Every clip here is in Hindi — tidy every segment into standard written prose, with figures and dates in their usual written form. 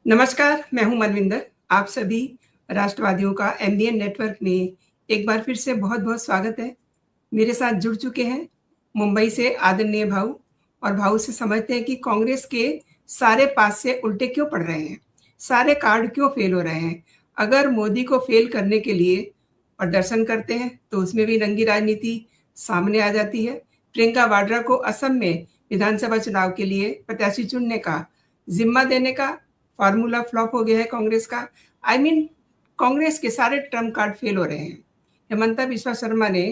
नमस्कार, मैं हूँ मनविंदर। आप सभी राष्ट्रवादियों का एमबीएन नेटवर्क में एक बार फिर से बहुत-बहुत स्वागत है। मेरे साथ जुड़ चुके हैं मुंबई से आदरणीय भाऊ और भाऊ से समझते हैं कि कांग्रेस के सारे पासे उल्टे क्यों पड़ रहे हैं, सारे कार्ड क्यों फेल हो रहे हैं। अगर मोदी को फेल करने के लिए प्रदर्शन करते हैं, तो उसमें भी रंगी राजनीति सामने आ जाती है। प्रियंका वाड्रा को असम में विधानसभा चुनाव के लिए प्रत्याशी चुनने का जिम्मा देने का फार्मूला फ्लॉप हो गया है कांग्रेस का। कांग्रेस के सारे ट्रम्प कार्ड फेल हो रहे हैं। हेमंता बिस्वा शर्मा ने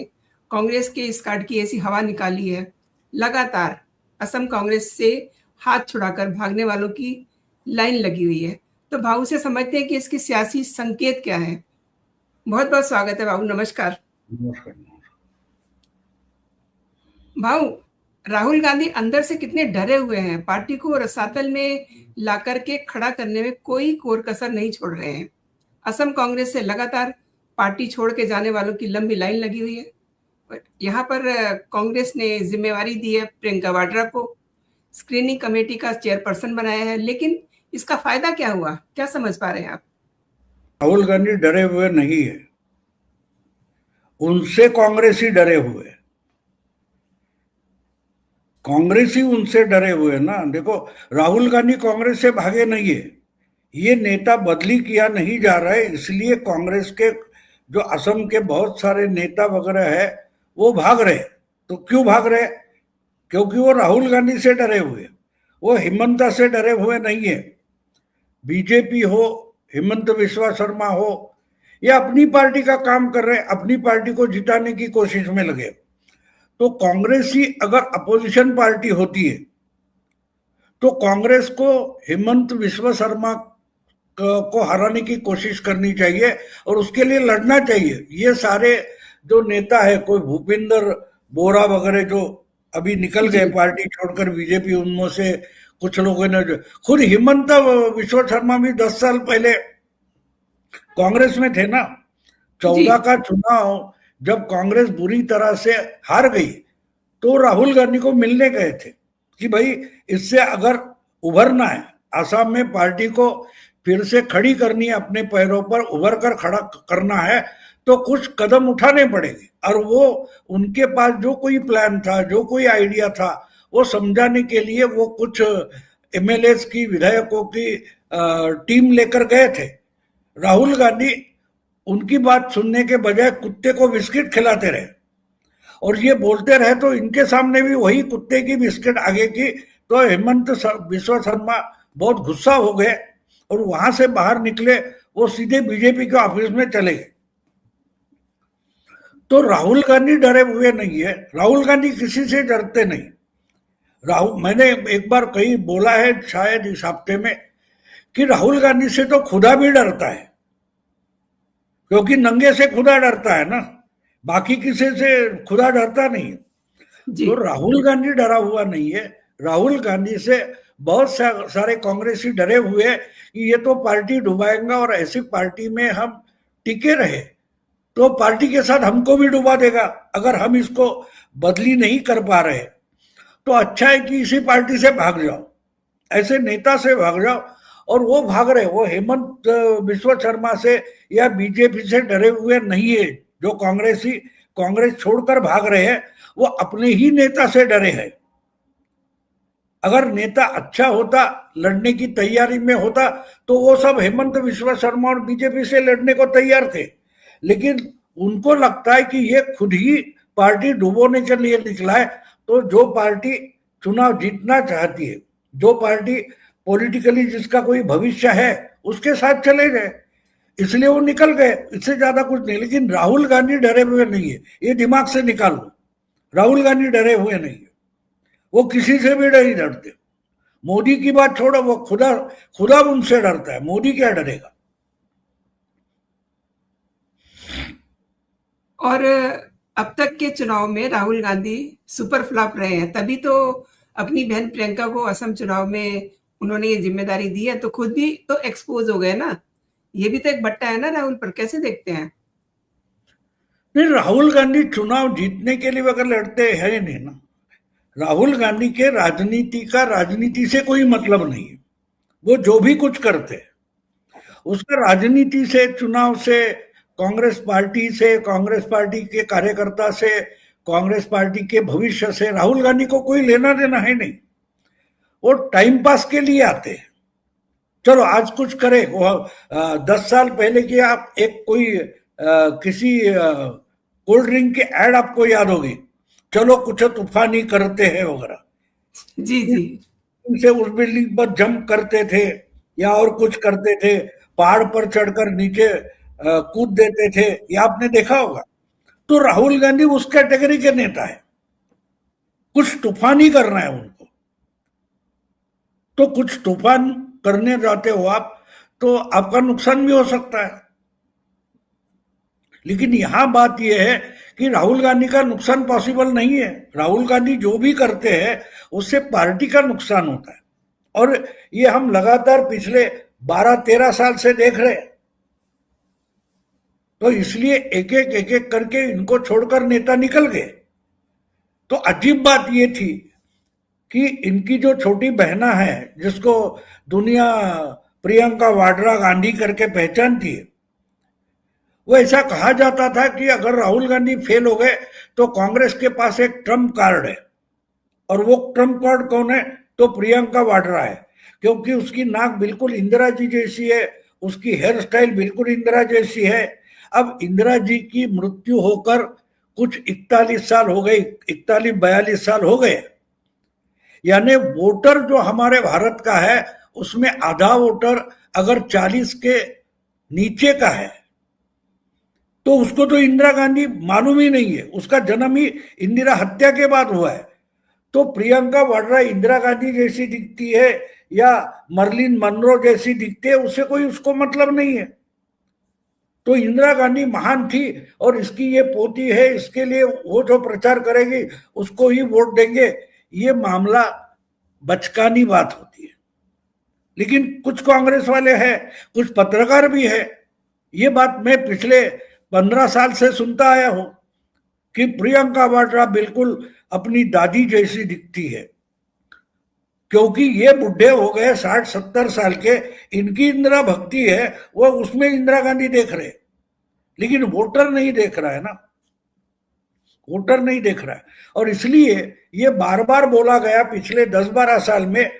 कांग्रेस के इस कार्ड की ऐसी हवा निकाली है। लगातार असम कांग्रेस से हाथ छुड़ाकर भागने वालों की लाइन लगी हुई है। तो भाऊ से समझते हैं कि इसकी सियासी संकेत क्या है। बहुत बहुत स्वागत है भाऊ, नमस्कार। नमस्कार। भाऊ, राहुल गांधी अंदर से कितने डरे हुए हैं। पार्टी को रसातल में ला करके खड़ा करने में कोई कोर कसर नहीं छोड़ रहे हैं। असम कांग्रेस से लगातार पार्टी छोड़ के जाने वालों की लंबी लाइन लगी हुई है। यहाँ पर कांग्रेस ने जिम्मेवारी दी है प्रियंका वाड्रा को, स्क्रीनिंग कमेटी का चेयरपर्सन बनाया है, लेकिन इसका फायदा क्या हुआ, क्या समझ पा रहे हैं आप? राहुल गांधी डरे हुए नहीं है, उनसे कांग्रेसी डरे हुए हैं। कांग्रेसी उनसे डरे हुए ना। देखो, राहुल गांधी कांग्रेस से भागे नहीं है, ये नेता बदली किया नहीं जा रहा है, इसलिए कांग्रेस के जो असम के बहुत सारे नेता वगैरह है वो भाग रहे। तो क्यों भाग रहे? क्योंकि वो राहुल गांधी से डरे हुए, वो हिमंता से डरे हुए नहीं है। बीजेपी हो, हिमंत बिस्वा शर्मा हो, या अपनी पार्टी का काम कर रहे हैं, अपनी पार्टी को जिताने की कोशिश में लगे। तो कांग्रेस ही अगर अपोजिशन पार्टी होती है तो कांग्रेस को हिमंत बिस्वा शर्मा को हराने की कोशिश करनी चाहिए और उसके लिए लड़ना चाहिए। ये सारे जो नेता है, कोई भूपिंदर बोरा वगैरह जो अभी निकल गए पार्टी छोड़कर बीजेपी, उनमें से कुछ लोगों ने, खुद हिमंत बिस्वा शर्मा भी 10 साल पहले कांग्रेस में थे ना। 14 का चुनाव जब कांग्रेस बुरी तरह से हार गई तो राहुल गांधी को मिलने गए थे कि भाई इससे अगर उभरना है, आसाम में पार्टी को फिर से खड़ी करनी है, अपने पैरों पर उभर कर खड़ा करना है, तो कुछ कदम उठाने पड़ेंगे। और वो उनके पास जो कोई प्लान था, जो कोई आइडिया था, वो समझाने के लिए वो कुछ एमएलए की, विधायकों की टीम लेकर गए थे। राहुल गांधी उनकी बात सुनने के बजाय कुत्ते को बिस्किट खिलाते रहे और ये बोलते रहे, तो इनके सामने भी वही कुत्ते की बिस्किट आगे की। तो हेमंत बिस्वा शर्मा बहुत गुस्सा हो गए और वहां से बाहर निकले, वो सीधे बीजेपी के ऑफिस में चले गए। तो राहुल गांधी डरे हुए नहीं है, राहुल गांधी किसी से डरते नहीं। मैंने एक बार कहीं बोला है, शायद इस हफ्ते में, कि राहुल गांधी से तो खुदा भी डरता है, क्योंकि नंगे से खुदा डरता है ना, बाकी किसी से खुदा डरता नहीं। तो राहुल गांधी डरा हुआ नहीं है। राहुल गांधी से बहुत सारे कांग्रेसी डरे हुए हैं कि ये तो पार्टी डुबाएगा और ऐसी पार्टी में हम टिके रहे तो पार्टी के साथ हमको भी डुबा देगा। अगर हम इसको बदली नहीं कर पा रहे तो अच्छा है कि इसी पार्टी से भाग जाओ, ऐसे नेता से भाग जाओ। और वो भाग रहे, वो हेमंत बिस्वा शर्मा से या बीजेपी से डरे हुए नहीं है। जो कांग्रेस छोड़कर भाग रहे हैं वो अपने ही नेता से डरे हैं। अगर नेता अच्छा होता, लड़ने की तैयारी में होता, तो वो सब हेमंत बिस्वा शर्मा और बीजेपी से लड़ने को तैयार थे। लेकिन उनको लगता है कि ये खुद ही पार्टी डुबोने के लिए निकला है। तो जो पार्टी चुनाव जीतना चाहती है, जो पार्टी पॉलिटिकली जिसका कोई भविष्य है, उसके साथ चले गए, इसलिए वो निकल गए, इससे ज्यादा कुछ नहीं। लेकिन राहुल गांधी डरे हुए नहीं है, ये दिमाग से निकाल लो। राहुल गांधी डरे हुए नहीं है, वो किसी से भी नहीं डरते। मोदी की बात छोड़ो, वो खुदा उनसे डरता है, मोदी क्या डरेगा। और अब तक के चुनाव में राहुल गांधी सुपर फ्लॉप रहे हैं, तभी तो अपनी बहन प्रियंका को असम चुनाव में उन्होंने ये जिम्मेदारी दी है, तो खुद भी तो एक्सपोज हो गए ना। ये भी तो एक बट्टा है ना राहुल पर, कैसे देखते हैं? नहीं, राहुल गांधी चुनाव जीतने के लिए अगर लड़ते हैं नहीं ना। राहुल गांधी के राजनीति से कोई मतलब नहीं है। वो जो भी कुछ करते, उसका राजनीति से, चुनाव से, कांग्रेस पार्टी से, कांग्रेस पार्टी के कार्यकर्ता से, कांग्रेस पार्टी के भविष्य से राहुल गांधी को कोई लेना देना है नहीं। वो टाइम पास के लिए आते हैं। चलो आज कुछ करे, वो 10 साल पहले की आप एक कोई किसी कोल्ड ड्रिंक की एड आपको याद होगी, चलो कुछ तूफानी करते हैं वगैरह, जी जी से उस बिल्डिंग पर जंप करते थे या और कुछ करते थे, पहाड़ पर चढ़कर नीचे कूद देते थे, ये आपने देखा होगा। तो राहुल गांधी उस कैटेगरी के नेता है, कुछ तूफानी करना है उनको, तो कुछ तूफान करने जाते हो आप तो आपका नुकसान भी हो सकता है। लेकिन यहां बात यह है कि राहुल गांधी का नुकसान पॉसिबल नहीं है। राहुल गांधी जो भी करते हैं उससे पार्टी का नुकसान होता है, और ये हम लगातार पिछले 12-13 साल से देख रहे हैं। तो इसलिए एक एक करके इनको छोड़कर नेता निकल गए। तो अजीब बात ये थी कि इनकी जो छोटी बहना है, जिसको दुनिया प्रियंका वाड्रा गांधी करके पहचानती है, वो ऐसा कहा जाता था कि अगर राहुल गांधी फेल हो गए तो कांग्रेस के पास एक ट्रम्प कार्ड है, और वो ट्रम्प कार्ड कौन है, तो प्रियंका वाड्रा है, क्योंकि उसकी नाक बिल्कुल इंदिरा जी जैसी है, उसकी हेयर स्टाइल बिल्कुल इंदिरा जैसी है। अब इंदिरा जी की मृत्यु होकर कुछ 41 साल हो गए, 41-42 साल हो गए, यानी वोटर जो हमारे भारत का है उसमें आधा वोटर अगर 40 के नीचे का है तो उसको तो इंदिरा गांधी मालूम ही नहीं है, उसका जन्म ही इंदिरा हत्या के बाद हुआ है। तो प्रियंका वाड्रा इंदिरा गांधी जैसी दिखती है या मर्लिन मनरो जैसी दिखती है, उससे कोई उसको मतलब नहीं है। तो इंदिरा गांधी महान थी और इसकी ये पोती है, इसके लिए वो जो प्रचार करेगी उसको ही वोट देंगे, ये मामला बचकानी बात होती है। लेकिन कुछ कांग्रेस वाले हैं, कुछ पत्रकार भी है, ये बात मैं पिछले 15 साल से सुनता आया हूं कि प्रियंका वाड्रा बिल्कुल अपनी दादी जैसी दिखती है, क्योंकि ये बुढ़े हो गए 60-70 साल के, इनकी इंदिरा भक्ति है, वो उसमें इंदिरा गांधी देख रहे, लेकिन वोटर नहीं देख रहा है ना, वोटर नहीं देख रहा है। और इसलिए ये बार बार बोला गया पिछले 10-12 साल में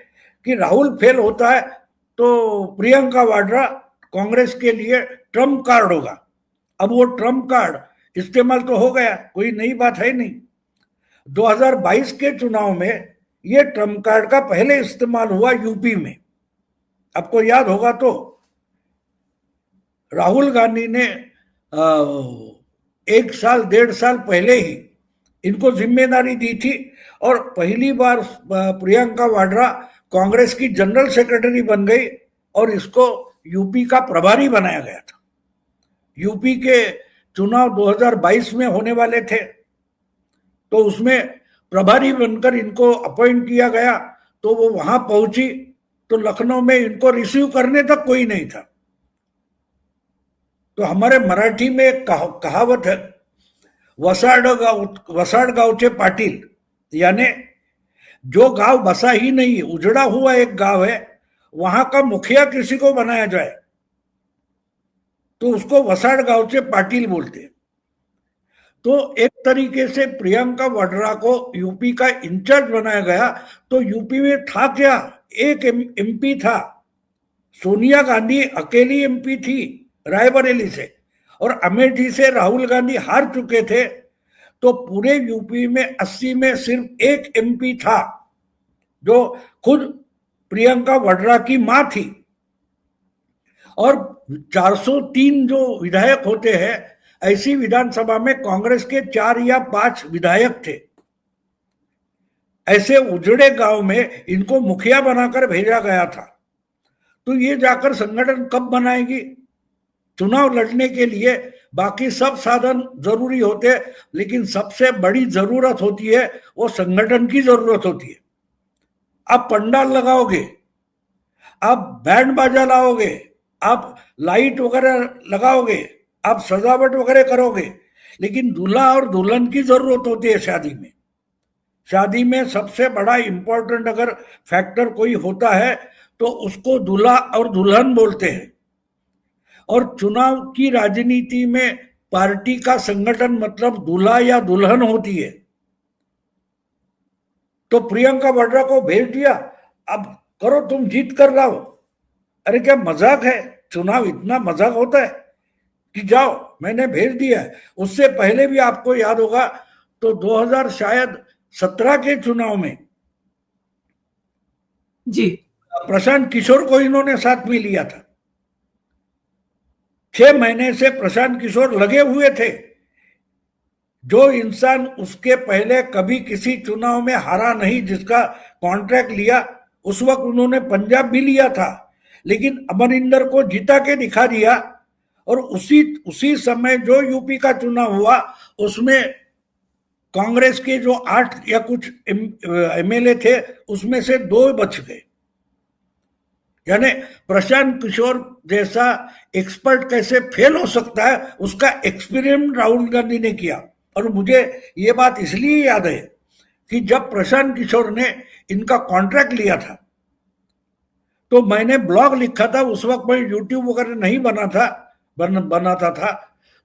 कि राहुल फेल होता है तो प्रियंका वाड्रा कांग्रेस के लिए ट्रम्प कार्ड होगा। अब वो ट्रम्प कार्ड इस्तेमाल तो हो गया, कोई नई बात है नहीं। 2022 के चुनाव में ये ट्रम्प कार्ड का पहले इस्तेमाल हुआ यूपी में, आपको याद होगा। तो राहुल गांधी ने 1-1.5 साल पहले ही इनको जिम्मेदारी दी थी, और पहली बार प्रियंका वाड्रा कांग्रेस की जनरल सेक्रेटरी बन गई और इसको यूपी का प्रभारी बनाया गया था। यूपी के चुनाव 2022 में होने वाले थे, तो उसमें प्रभारी बनकर इनको अपॉइंट किया गया। तो वो वहां पहुंची तो लखनऊ में इनको रिसीव करने तक कोई नहीं था। तो हमारे मराठी में एक कहावत है, वसाड गावचे पाटील, यानी जो गांव बसा ही नहीं, उजड़ा हुआ एक गांव है, वहां का मुखिया किसी को बनाया जाए तो उसको वसाड गावचे पाटिल बोलते हैं। तो एक तरीके से प्रियंका वाड्रा को यूपी का इंचार्ज बनाया गया। तो यूपी में था क्या, एक एमपी था, सोनिया गांधी अकेली एमपी थी रायबरेली से, और अमेठी से राहुल गांधी हार चुके थे। तो पूरे यूपी में 80 में सिर्फ एक एमपी था जो खुद प्रियंका वाड्रा की मां थी, और 403 जो विधायक होते हैं, ऐसी विधानसभा में कांग्रेस के 4 या 5 विधायक थे। ऐसे उजड़े गांव में इनको मुखिया बनाकर भेजा गया था। तो ये जाकर संगठन कब बनाएगी? चुनाव लड़ने के लिए बाकी सब साधन जरूरी होते हैं, लेकिन सबसे बड़ी जरूरत होती है वो संगठन की जरूरत होती है। आप पंडाल लगाओगे, आप बैंड बाजा लाओगे, आप लाइट वगैरह लगाओगे, आप सजावट वगैरह करोगे, लेकिन दूल्हा और दुल्हन की जरूरत होती है शादी में। शादी में सबसे बड़ा इंपॉर्टेंट अगर फैक्टर कोई होता है तो उसको दूल्हा और दुल्हन बोलते हैं। और चुनाव की राजनीति में पार्टी का संगठन मतलब दूल्हा या दुल्हन होती है। तो प्रियंका वाड्रा को भेज दिया, अब करो तुम जीत कर लाओ। अरे क्या मजाक है? चुनाव इतना मजाक होता है कि जाओ मैंने भेज दिया है। उससे पहले भी आपको याद होगा तो 2000 शायद 17 के चुनाव में जी प्रशांत किशोर को इन्होंने साथ में लिया था। 6 महीने से प्रशांत किशोर लगे हुए थे। जो इंसान उसके पहले कभी किसी चुनाव में हारा नहीं, जिसका कॉन्ट्रैक्ट लिया, उस वक्त उन्होंने पंजाब भी लिया था, लेकिन अमरिंदर को जिता के दिखा दिया। और उसी समय जो यूपी का चुनाव हुआ उसमें कांग्रेस के जो 8 या कुछ एमएलए थे उसमें से 2 बच गए। यानी प्रशांत किशोर जैसा एक्सपर्ट कैसे फेल हो सकता है, उसका एक्सपेरिमेंट राहुल गांधी ने किया। और मुझे ये बात इसलिए याद है कि जब प्रशांत किशोर ने इनका कॉन्ट्रैक्ट लिया था तो मैंने ब्लॉग लिखा था। उस वक्त मैं यूट्यूब वगैरह नहीं बनाता था।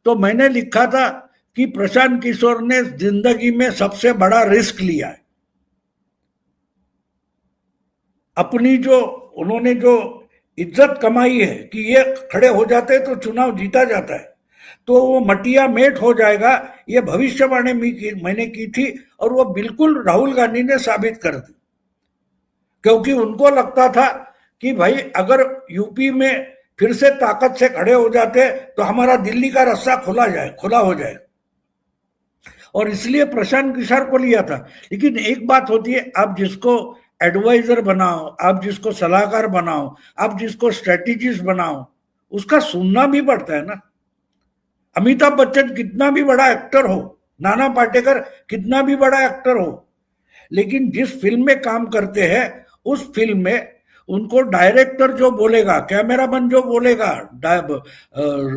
तो मैंने लिखा था कि प्रशांत किशोर ने जिंदगी में सबसे बड़ा रिस्क लिया है। अपनी जो उन्होंने जो इज्जत कमाई है कि ये खड़े हो जाते हैं तो चुनाव जीता जाता है, तो वो मटिया मेट हो जाएगा, ये भविष्यवाणी मैंने की थी। और वो बिल्कुल राहुल गांधी ने साबित कर दी, क्योंकि उनको लगता था कि भाई अगर यूपी में फिर से ताकत से खड़े हो जाते तो हमारा दिल्ली का रास्ता खुला हो जाए। और इसलिए प्रशांत किशोर को लिया था। लेकिन एक बात होती है, आप जिसको एडवाइजर बनाओ, आप जिसको सलाहकार बनाओ, आप जिसको स्ट्रेटेजिस्ट बनाओ, उसका सुनना भी पड़ता है ना। अमिताभ बच्चन कितना भी बड़ा एक्टर हो, नाना पाटेकर कितना भी बड़ा एक्टर हो, लेकिन जिस फिल्म में काम करते हैं उस फिल्म में उनको डायरेक्टर जो बोलेगा, कैमरामैन जो बोलेगा,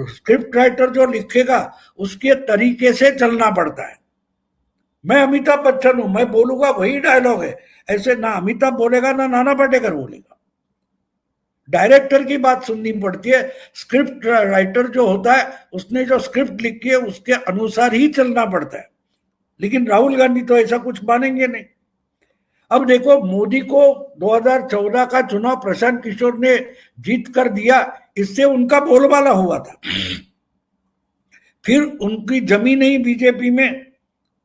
स्क्रिप्ट राइटर जो लिखेगा, उसके तरीके से चलना पड़ता है। मैं अमिताभ बच्चन हूं, मैं बोलूंगा वही डायलॉग है, ऐसे ना अमिताभ बोलेगा ना नाना पाटेकर बोलेगा। डायरेक्टर की बात सुननी पड़ती है। स्क्रिप्ट राइटर जो होता है उसने जो स्क्रिप्ट लिखी है उसके अनुसार ही चलना पड़ता है। लेकिन राहुल गांधी तो ऐसा कुछ मानेंगे नहीं। अब देखो, मोदी को 2014 का चुनाव प्रशांत किशोर ने जीत कर दिया, इससे उनका बोलबाला हुआ था। फिर उनकी जमी नहीं बीजेपी में,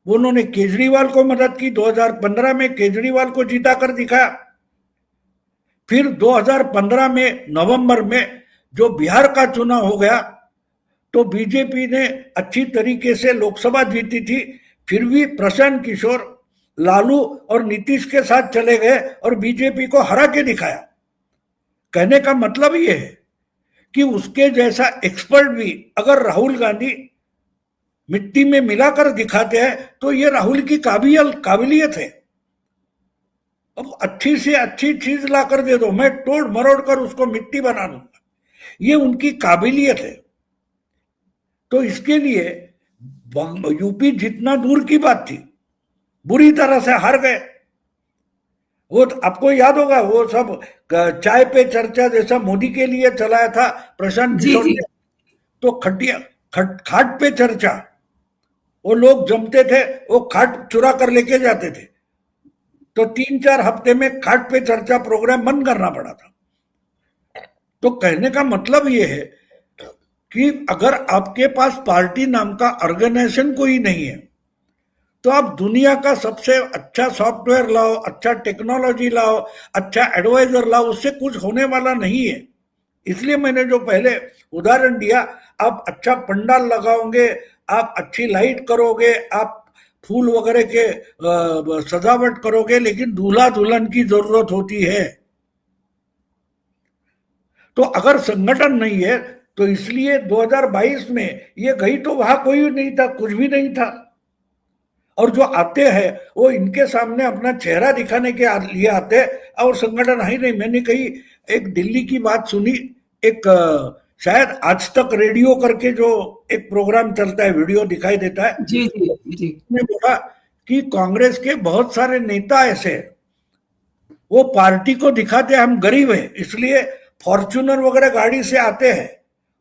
उन्होंने केजरीवाल को मदद की। 2015 में केजरीवाल को जीता कर दिखाया। फिर 2015 में नवंबर में जो बिहार का चुनाव हो गया तो बीजेपी ने अच्छी तरीके से लोकसभा जीती थी। फिर भी प्रशांत किशोर लालू और नीतीश के साथ चले गए और बीजेपी को हरा के दिखाया। कहने का मतलब ये है कि उसके जैसा एक्सपर्ट भी अगर राहुल गांधी मिट्टी में मिलाकर दिखाते हैं तो ये राहुल की काबिलियत है। अब अच्छी से अच्छी चीज लाकर दे दो, मैं तोड़ मरोड़ कर उसको मिट्टी बना दूंगा, ये उनकी काबिलियत है। तो इसके लिए यूपी जितना दूर की बात थी, बुरी तरह से हार गए। वो आपको याद होगा, वो सब चाय पे चर्चा जैसा मोदी के लिए चलाया था प्रशांत किशोर ने, तो खाट पे चर्चा, वो लोग जमते थे, वो खाट चुरा कर लेके जाते थे। तो 3-4 हफ्ते में खाट पे चर्चा प्रोग्राम बंद करना पड़ा था। तो कहने का मतलब ये है कि अगर आपके पास पार्टी नाम का ऑर्गेनाइजेशन कोई नहीं है तो आप दुनिया का सबसे अच्छा सॉफ्टवेयर लाओ, अच्छा टेक्नोलॉजी लाओ, अच्छा एडवाइजर लाओ, उससे कुछ होने वाला नहीं है। इसलिए मैंने जो पहले उदाहरण दिया, आप अच्छा पंडाल लगाओगे, आप अच्छी लाइट करोगे, आप फूल वगैरह के सजावट करोगे, लेकिन दूल्हा दुल्हन की जरूरत होती है। तो अगर संगठन नहीं है तो इसलिए 2022 में ये गई तो वहां कोई नहीं था, कुछ भी नहीं था। और जो आते हैं वो इनके सामने अपना चेहरा दिखाने के लिए आते हैं और संगठन है नहीं। मैंने कहीं एक दिल्ली की बात सुनी, एक शायद आज तक रेडियो करके जो एक प्रोग्राम चलता है, वीडियो दिखाई देता है, जी जी जी, ने बोला कि कांग्रेस के बहुत सारे नेता ऐसे वो पार्टी को दिखाते हम गरीब है, इसलिए फॉर्च्यूनर वगैरह गाड़ी से आते हैं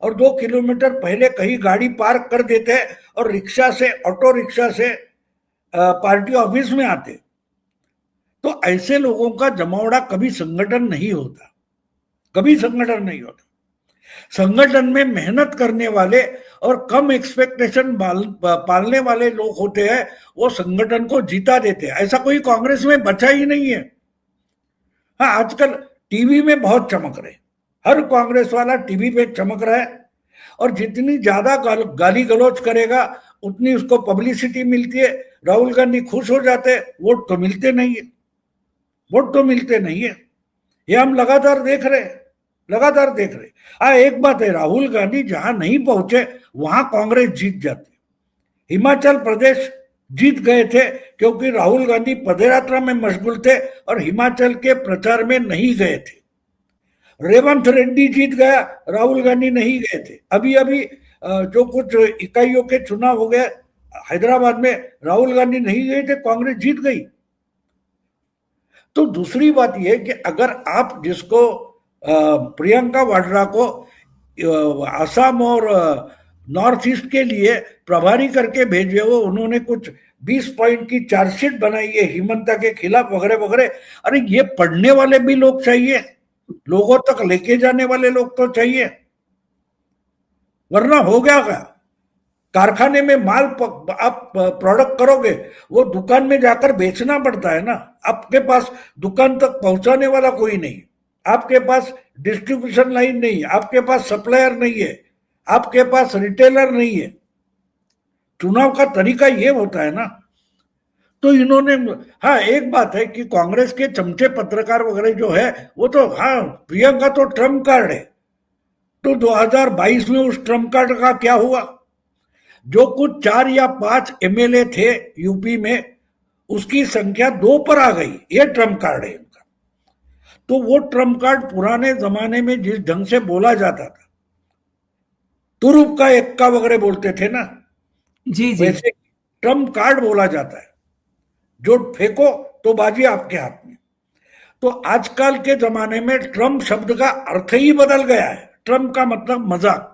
और 2 किलोमीटर पहले कहीं गाड़ी पार्क कर देते हैं और रिक्शा से, ऑटो रिक्शा से पार्टी ऑफिस में आते। तो ऐसे लोगों का जमावड़ा कभी संगठन नहीं होता, कभी संगठन नहीं होता। संगठन में मेहनत करने वाले और कम एक्सपेक्टेशन पालने वाले लोग होते हैं, वो संगठन को जीता देते हैं। ऐसा कोई कांग्रेस में बचा ही नहीं है। हाँ, आजकल टीवी में बहुत चमक रहे, हर कांग्रेस वाला टीवी पे चमक रहा है और जितनी ज्यादा गाली गलौज करेगा उतनी उसको पब्लिसिटी मिलती है। राहुल गांधी खुश हो जाते हैं, वोट तो मिलते नहीं है, वोट तो मिलते नहीं है। ये हम लगातार देख रहे हैं, लगातार देख रहे। हाँ, एक बात है, राहुल गांधी जहां नहीं पहुंचे वहां कांग्रेस जीत जाती। हिमाचल प्रदेश जीत गए थे क्योंकि राहुल गांधी पदयात्रा में मशगूल थे और हिमाचल के प्रचार में नहीं गए थे। रेवंत रेड्डी जीत गया, राहुल गांधी नहीं गए थे। अभी अभी जो कुछ इकाइयों के चुनाव हो गए हैदराबाद में, राहुल गांधी नहीं गए थे, कांग्रेस जीत गई। तो दूसरी बात यह कि अगर आप जिसको प्रियंका वाड्रा को असम और नॉर्थ ईस्ट के लिए प्रभारी करके भेजे हो, उन्होंने कुछ 20 पॉइंट की चार्जशीट बनाई है हिमंता के खिलाफ वगैरह वगैरह। अरे ये पढ़ने वाले भी लोग चाहिए, लोगों तक लेके जाने वाले लोग तो चाहिए, वरना हो गया क्या? कारखाने में माल आप प्रोडक्ट करोगे, वो दुकान में जाकर बेचना पड़ता है ना। आपके पास दुकान तक पहुंचाने वाला कोई नहीं, आपके पास डिस्ट्रीब्यूशन लाइन नहीं, आपके पास सप्लायर नहीं है, आपके पास रिटेलर नहीं है। चुनाव का तरीका ये होता है ना। तो इन्होंने, हाँ एक बात है कि कांग्रेस के चमचे पत्रकार वगैरह जो है वो तो, हाँ प्रियंका तो ट्रम्प कार्ड है। तो 2022 में उस ट्रम्प कार्ड का क्या हुआ? जो कुछ 4 या 5 एमएलए थे यूपी में, उसकी संख्या 2 पर आ गई। ये ट्रम्प कार्ड है इनका। तो वो ट्रम्प कार्ड पुराने जमाने में जिस ढंग से बोला जाता था, तुरुप का एक्का वगैरह बोलते थे ना, जी जी, वैसे ट्रम्प कार्ड बोला जाता है, जो फेंको तो बाजी आपके हाथ में। तो आजकल के जमाने में ट्रम्प शब्द का अर्थ ही बदल गया है। ट्रम्प का मतलब मजाक।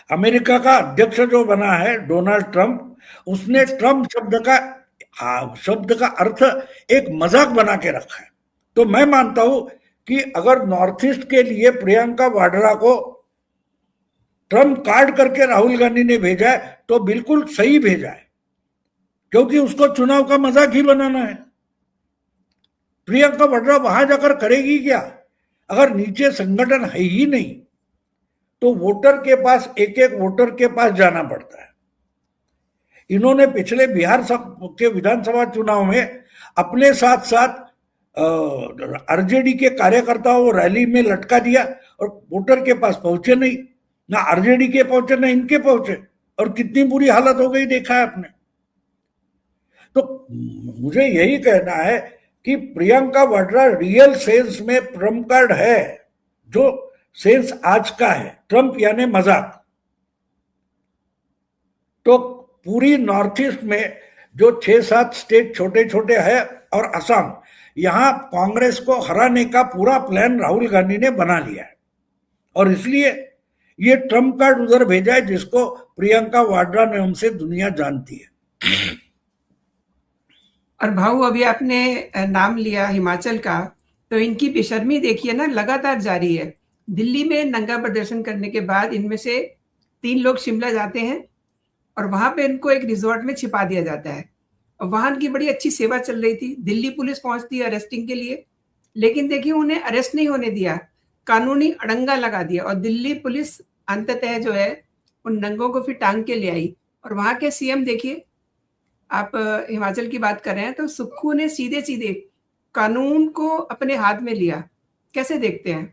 अमेरिका का अध्यक्ष जो बना है डोनाल्ड ट्रम्प, उसने ट्रम्प शब्द का अर्थ एक मजाक बना के रखा है। तो मैं मानता हूं कि अगर नॉर्थ ईस्ट के लिए प्रियंका वाड्रा को ट्रम्प कार्ड करके राहुल गांधी ने भेजा है तो बिल्कुल सही भेजा है, क्योंकि उसको चुनाव का मजाक ही बनाना है। प्रियंका वाड्रा वहां जाकर करेगी क्या? अगर नीचे संगठन है ही नहीं तो वोटर के पास, एक एक वोटर के पास जाना पड़ता है। इन्होंने पिछले बिहार के विधानसभा चुनाव में अपने साथ साथ आरजेडी के कार्यकर्ताओं को रैली में लटका दिया और वोटर के पास पहुंचे नहीं, ना आरजेडी के पहुंचे ना इनके पहुंचे, और कितनी बुरी हालत हो गई देखा है आपने। तो मुझे यही कहना है कि प्रियंका वाड्रा रियल सेंस में ट्रम्प कार्ड है, जो सेंस आज का है, ट्रम्प यानी मजाक। तो पूरी नॉर्थ ईस्ट में जो 6-7 स्टेट छोटे छोटे हैं और असम, यहां कांग्रेस को हराने का पूरा प्लान राहुल गांधी ने बना लिया है और इसलिए ये ट्रम्प कार्ड उधर भेजा है, जिसको प्रियंका वाड्रा नाम से दुनिया जानती है। और भाऊ अभी आपने नाम लिया हिमाचल का, तो इनकी बेशर्मी देखिए ना, लगातार जारी है। दिल्ली में नंगा प्रदर्शन करने के बाद इनमें से 3 लोग शिमला जाते हैं और वहां पे इनको एक रिजॉर्ट में छिपा दिया जाता है। और वहां की बड़ी अच्छी सेवा चल रही थी, दिल्ली पुलिस पहुंचती है अरेस्टिंग के लिए, लेकिन देखिए उन्हें अरेस्ट नहीं होने दिया, कानूनी अड़ंगा लगा दिया और दिल्ली पुलिस अंततः जो है उन नंगों को फिर टांग के ले आई। और वहां के सीएम देखिए, आप हिमाचल की बात कर रहे हैं, तो सुक्खू ने सीधे सीधे कानून को अपने हाथ में लिया। कैसे देखते हैं?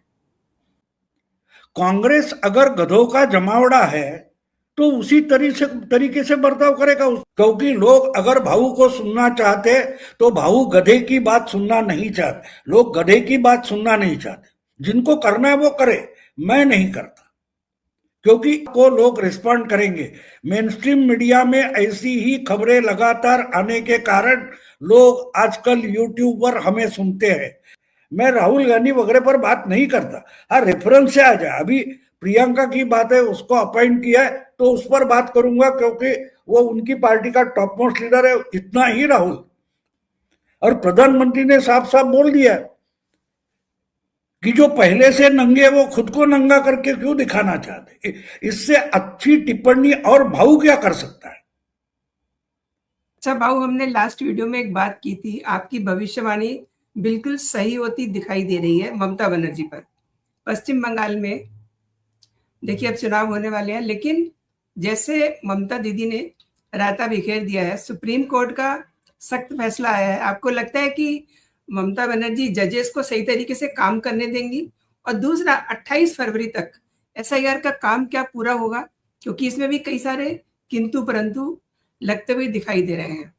कांग्रेस अगर गधों का जमावड़ा है तो उसी तरीके से बर्ताव करेगा, क्योंकि लोग अगर भाऊ को सुनना चाहते तो भाऊ गधे की बात सुनना नहीं चाहते। लोग गधे की बात सुनना नहीं चाहते। जिनको करना है वो करे, मैं नहीं करता, क्योंकि को लोग रिस्पॉन्ड करेंगे। मेन स्ट्रीम मीडिया में ऐसी ही खबरें लगातार आने के कारण लोग आजकल यूट्यूब पर हमें सुनते हैं। मैं राहुल गांधी वगैरह पर बात नहीं करता, हाँ रेफरेंस से आ जाए। अभी प्रियंका की बात है, उसको अपॉइंट किया है तो उस पर बात करूंगा, क्योंकि वो उनकी पार्टी का टॉप मोस्ट लीडर है। इतना ही राहुल। और प्रधानमंत्री ने साफ साफ बोल दिया कि जो पहले से नंगे वो खुद को नंगा करके क्यों दिखाना चाहते। इससे अच्छी टिप्पणी और भाऊ क्या कर सकता है। अच्छा भाऊ, हमने लास्ट वीडियो में एक बात की थी, आपकी भविष्यवाणी बिल्कुल सही होती दिखाई दे रही है ममता बनर्जी पर। पश्चिम बंगाल में देखिए अब चुनाव होने वाले हैं, लेकिन जैसे ममता दीदी ने रायता बिखेर दिया है, सुप्रीम कोर्ट का सख्त फैसला आया है, आपको लगता है कि ममता बनर्जी जजेस को सही तरीके से काम करने देंगी? और दूसरा, 28 फरवरी तक एसआईआर का काम क्या पूरा होगा? क्योंकि इसमें भी कई सारे किंतु परंतु लगते हुए दिखाई दे रहे हैं।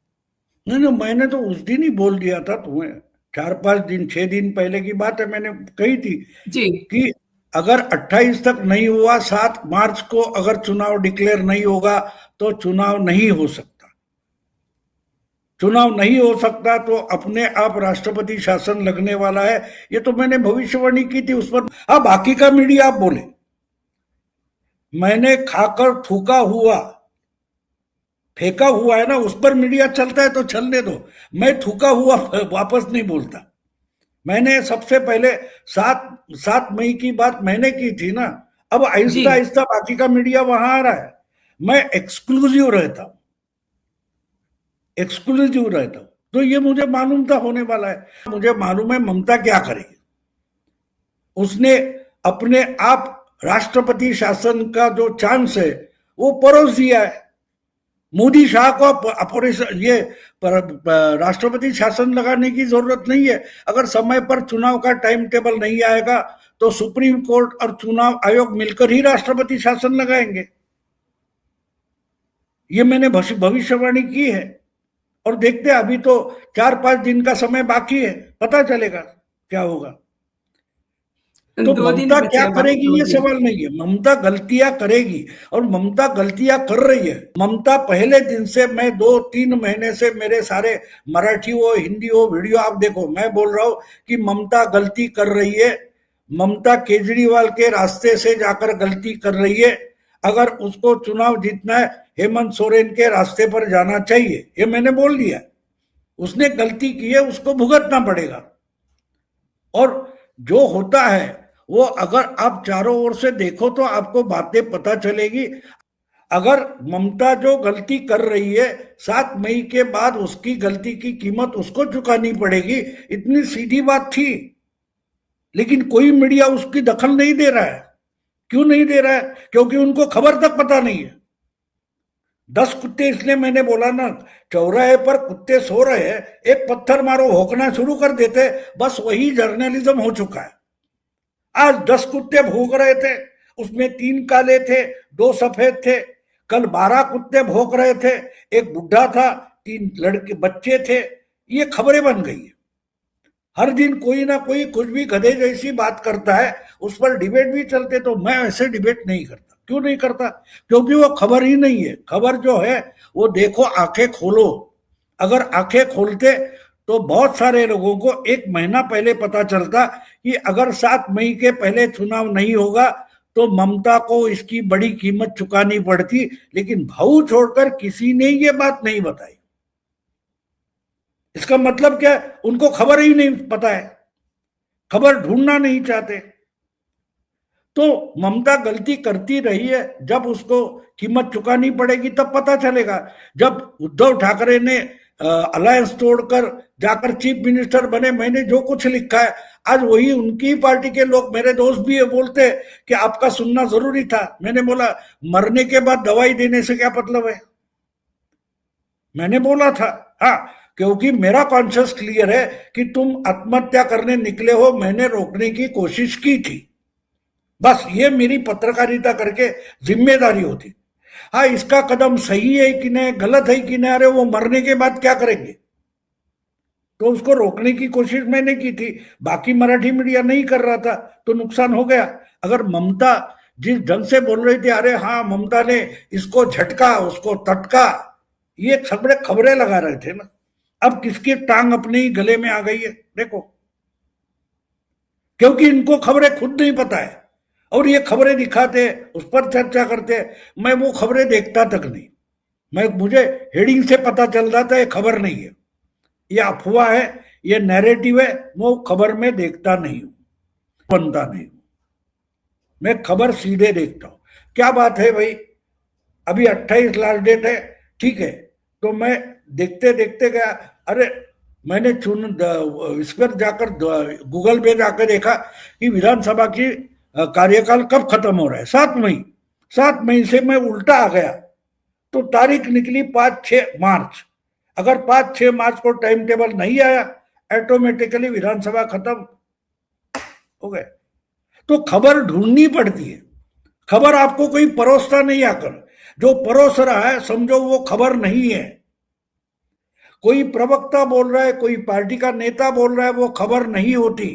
नहीं, मैंने तो उस दिन ही बोल दिया था तुम्हें, 4-5 दिन 6 दिन पहले की बात है, मैंने कही थी जी कि अगर 28 तक नहीं हुआ, 7 मार्च को अगर चुनाव डिक्लेयर नहीं होगा तो चुनाव नहीं हो सकता। चुनाव नहीं हो सकता तो अपने आप राष्ट्रपति शासन लगने वाला है। ये तो मैंने भविष्यवाणी की थी उस पर। हाँ, बाकी का मीडिया आप बोले, मैंने खाकर थूका हुआ फेंका हुआ है ना, उस पर मीडिया चलता है तो चलने दो। मैं थूका हुआ वापस नहीं बोलता। मैंने सबसे पहले 7 मई की बात मैंने की थी ना। अब आहिस्ता आहिस्ता बाकी का मीडिया वहां आ रहा है। मैं एक्सक्लूसिव रहता हूं, एक्सक्लूसिव रहता हूं। तो ये मुझे मालूम था होने वाला है। मुझे मालूम है ममता क्या करेगी। उसने अपने आप राष्ट्रपति शासन का जो चांस है वो परोस दिया है। मोदी शाह को ये राष्ट्रपति शासन लगाने की जरूरत नहीं है। अगर समय पर चुनाव का टाइम टेबल नहीं आएगा तो सुप्रीम कोर्ट और चुनाव आयोग मिलकर ही राष्ट्रपति शासन लगाएंगे। ये मैंने भविष्यवाणी की है। और देखते हैं, अभी तो 4-5 दिन का समय बाकी है, पता चलेगा क्या होगा। तो ममता क्या करेगी ये सवाल नहीं है। ममता गलतियां करेगी और ममता गलतियां कर रही है। ममता पहले दिन से, मैं 2-3 महीने से मेरे सारे मराठी हो हिंदी हो वीडियो आप देखो, मैं बोल रहा हूं कि ममता गलती कर रही है। ममता केजरीवाल के रास्ते से जाकर गलती कर रही है। अगर उसको चुनाव जीतना है हेमंत सोरेन के रास्ते पर जाना चाहिए, ये मैंने बोल दिया। उसने गलती की है, उसको भुगतना पड़ेगा। और जो होता है वो अगर आप चारों ओर से देखो तो आपको बातें पता चलेगी। अगर ममता जो गलती कर रही है, 7 मई के बाद उसकी गलती की कीमत उसको चुकानी पड़ेगी, इतनी सीधी बात थी। लेकिन कोई मीडिया उसकी दखल नहीं दे रहा है। क्यों नहीं दे रहा है? क्योंकि उनको खबर तक पता नहीं है। 10 कुत्ते, इसलिए मैंने बोला ना, चौराहे पर कुत्ते सो रहे हैं, एक पत्थर मारो भौंकना शुरू कर देते, बस वही जर्नलिज्म हो चुका है। आज 10 कुत्ते भौंक रहे थे, उसमें 3 काले थे, 2 सफेद थे। कल 12 कुत्ते भौंक रहे थे, एक बुढ़ा था, 3 लड़के बच्चे थे। ये खबरें बन गई है। हर दिन कोई ना कोई कुछ भी गधे जैसी बात करता है, उस पर डिबेट भी चलते। तो मैं ऐसे डिबेट नहीं करता। क्यों नहीं करता? क्योंकि वो खबर ही नहीं है। खबर जो है वो देखो, आंखें खोलो। अगर आंखें खोलते तो बहुत सारे लोगों को 1 महीना पहले पता चलता कि अगर 7 मई के पहले चुनाव नहीं होगा तो ममता को इसकी बड़ी कीमत चुकानी पड़ती। लेकिन भाऊ छोड़कर किसी ने ये बात नहीं बताई। इसका मतलब क्या है? उनको खबर ही नहीं पता है, खबर ढूंढना नहीं चाहते। तो ममता गलती करती रही है, जब उसको कीमत चुकानी पड़ेगी तब पता चलेगा। जब उद्धव ठाकरे ने अलायंस तोड़कर जाकर चीफ मिनिस्टर बने, मैंने जो कुछ लिखा है आज वही उनकी पार्टी के लोग, मेरे दोस्त भी है, बोलते कि आपका सुनना जरूरी था। मैंने बोला मरने के बाद दवाई देने से क्या मतलब है? मैंने बोला था। हाँ, क्योंकि मेरा कॉन्शियस क्लियर है कि तुम आत्महत्या करने निकले हो, मैंने रोकने की कोशिश की थी। बस ये मेरी पत्रकारिता करके जिम्मेदारी होती। हाँ, इसका कदम सही है कि नहीं, गलत है कि नहीं, अरे वो मरने के बाद क्या करेंगे, तो उसको रोकने की कोशिश मैंने की थी। बाकी मराठी मीडिया नहीं कर रहा था तो नुकसान हो गया। अगर ममता जिस ढंग से बोल रही थी, अरे हाँ ममता ने इसको झटका उसको तटका, ये सगड़े खबरें लगा रहे थे ना। अब किसकी टांग अपने ही गले में आ गई है देखो, क्योंकि इनको खबरें खुद नहीं पता है और ये खबरें दिखाते, उस पर चर्चा करते। मैं वो खबरें देखता तक नहीं, मुझे हेडिंग से पता चल जाता है ये खबर नहीं है, ये अफवाह है, ये नैरेटिव है, वो खबर में देखता नहीं हूं, बनता नहीं हूं, मैं खबर सीधे देखता हूं। क्या बात है भाई, अभी 28 लास्ट डेट है, ठीक है, तो मैं देखते देखते गया, अरे मैंने इस पर जाकर गूगल पे जाकर देखा कि विधानसभा की कार्यकाल कब खत्म हो रहा है, 7 मई। 7 मई से मैं उल्टा आ गया, तो तारीख निकली 5-6 मार्च। अगर 5-6 मार्च को टाइम टेबल नहीं आया, ऑटोमेटिकली विधानसभा खत्म हो गए। तो खबर ढूंढनी पड़ती है, खबर आपको कोई परोसता नहीं आकर, जो परोस रहा है समझो वो खबर नहीं है। कोई प्रवक्ता बोल रहा है, कोई पार्टी का नेता बोल रहा है, वो खबर नहीं होती,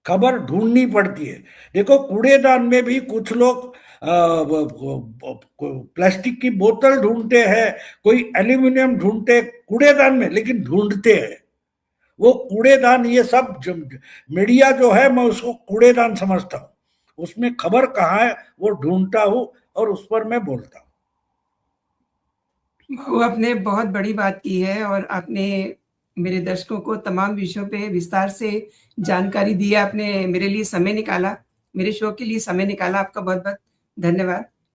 खबर ढूंढनी पड़ती है। देखो कूड़ेदान में भी कुछ लोग प्लास्टिक की बोतल ढूंढते हैं, कोई एल्यूमिनियम ढूंढते कूड़ेदान में, लेकिन ढूंढते हैं वो कूड़ेदान। ये सब मीडिया जो है, मैं उसको कूड़ेदान समझता हूँ, उसमें खबर कहाँ है वो ढूंढता हूँ और उस पर मैं बोलता हूँ। वो आपने बहुत बड़ी बात की है और आपने मेरे दर्शकों को तमाम विषयों पे विस्तार से जानकारी दी है। आपने मेरे लिए समय निकाला, मेरे शो के लिए समय निकाला। आपका बहुत-बहुत धन्यवाद।